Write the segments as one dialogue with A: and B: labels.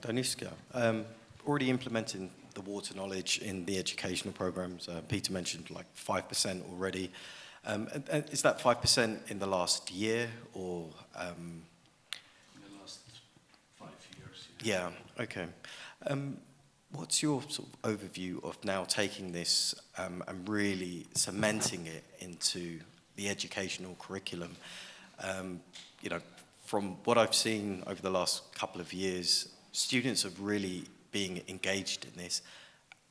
A: Danuska, already implementing the water knowledge in the educational programs. Peter mentioned like 5% already. Is that 5% in the last year or? In
B: the last 5 years.
A: Yeah, okay. What's your sort of overview of now taking this and really cementing it into the educational curriculum? You know, from what I've seen over the last couple of years, students are really being engaged in this,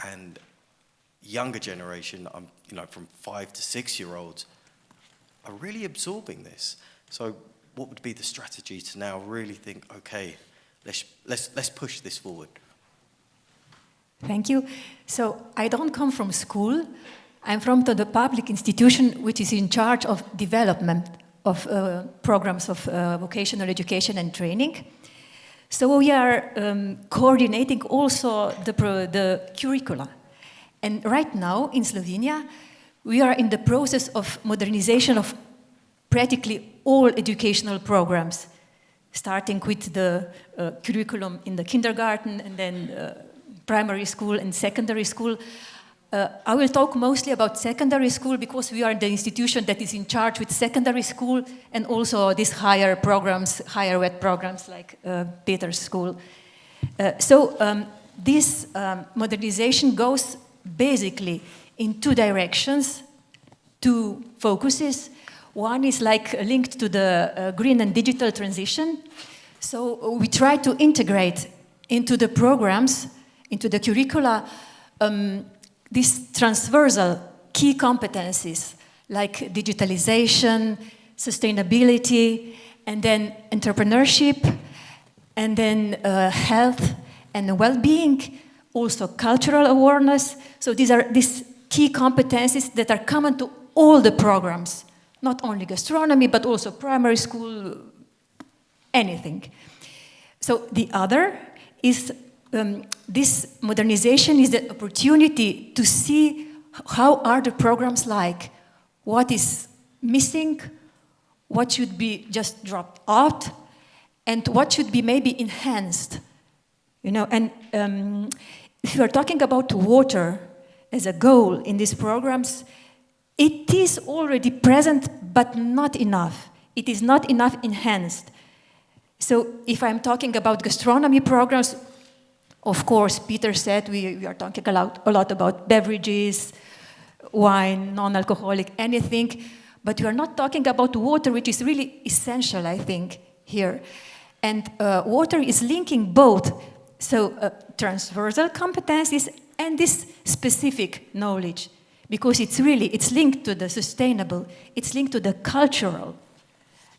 A: and younger generation, you know, from 5 to 6-year-olds, are really absorbing this. So, what would be the strategy to now really think, okay, let's push this forward?
C: Thank you. So, I don't come from school. I'm from the public institution which is in charge of development of programs of vocational education and training. So we are coordinating also the curricula. And right now in Slovenia, we are in the process of modernization of practically all educational programs, starting with the curriculum in the kindergarten and then primary school and secondary school. I will talk mostly about secondary school because we are the institution that is in charge with secondary school and also these higher programs, higher wet programs like Peter's school. This modernization goes basically in 2 directions, 2 focuses. One is like linked to the green and digital transition. So we try to integrate into the programs, into the curricula, these transversal key competencies like digitalization, sustainability, and then entrepreneurship, and then health and well-being, also cultural awareness. So these are these key competencies that are common to all the programs, not only gastronomy, but also primary school, anything. So the other is this modernization is the opportunity to see how are the programs like, what is missing, what should be just dropped out, and what should be maybe enhanced. You know, and if you are talking about water as a goal in these programs, it is already present, but not enough. It is not enough enhanced. So if I'm talking about gastronomy programs, of course, Peter said we are talking a lot about beverages, wine, non-alcoholic, anything, but we are not talking about water, which is really essential, I think, here. And water is linking both, so transversal competencies and this specific knowledge, because it's linked to the sustainable, it's linked to the cultural,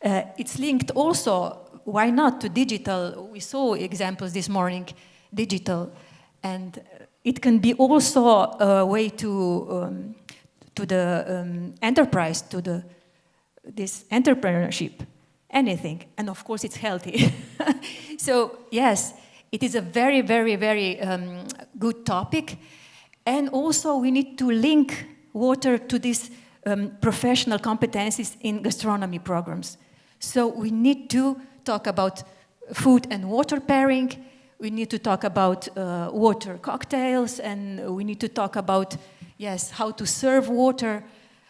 C: it's linked also, why not, to digital. We saw examples this morning, digital, and it can be also a way to the enterprise, to this entrepreneurship, anything, and of course it's healthy. So yes, it is a very, very, very good topic, and also we need to link water to these professional competencies in gastronomy programs. So we need to talk about food and water pairing. We need to talk about water cocktails, and we need to talk about, yes, how to serve water,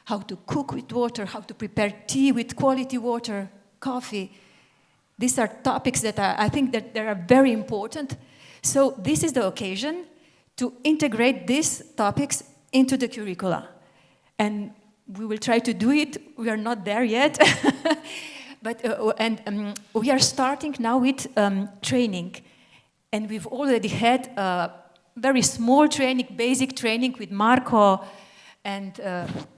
C: how to cook with water, how to prepare tea with quality water, coffee. These are topics that I think that they are very important. So this is the occasion to integrate these topics into the curricula. And we will try to do it. We are not there yet. But, we are starting now with training. And we've already had a very small training, basic training with Marko and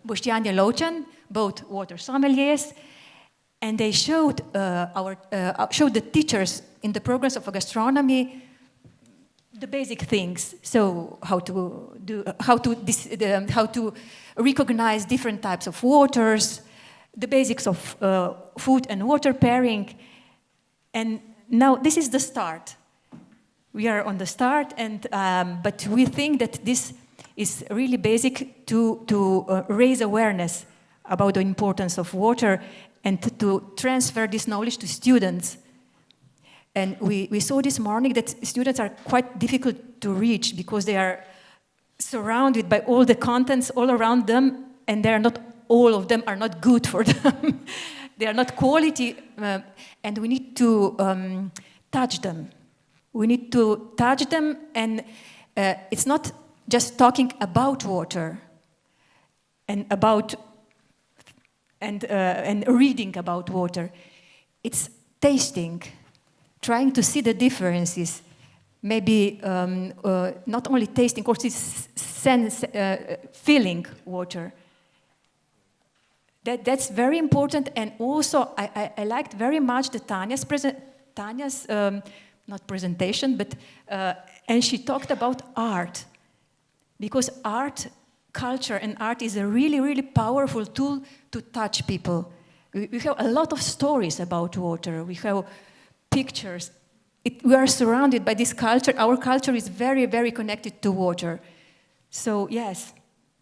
C: Boštjan Jelovčan, both water sommeliers. And they showed showed the teachers in the programs of gastronomy the basic things. So how to recognize different types of waters, the basics of food and water pairing. And now this is the start. We are on the start, and but we think that this is really basic to raise awareness about the importance of water and to transfer this knowledge to students. And we saw this morning that students are quite difficult to reach because they are surrounded by all the contents all around them, and they are not, all of them are not good for them. They are not quality, and we need to touch them. We need to touch them, and it's not just talking about water and about and reading about water. It's tasting, trying to see the differences. Maybe not only tasting, or sense, feeling water. That's very important, and also I liked very much the Tanya's not presentation, but and she talked about art, because art, culture, and art is a really, really powerful tool to touch people. We have a lot of stories about water. We have pictures. We are surrounded by this culture. Our culture is very, very connected to water. So yes,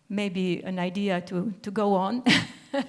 C: maybe an idea to go on.
A: Yeah.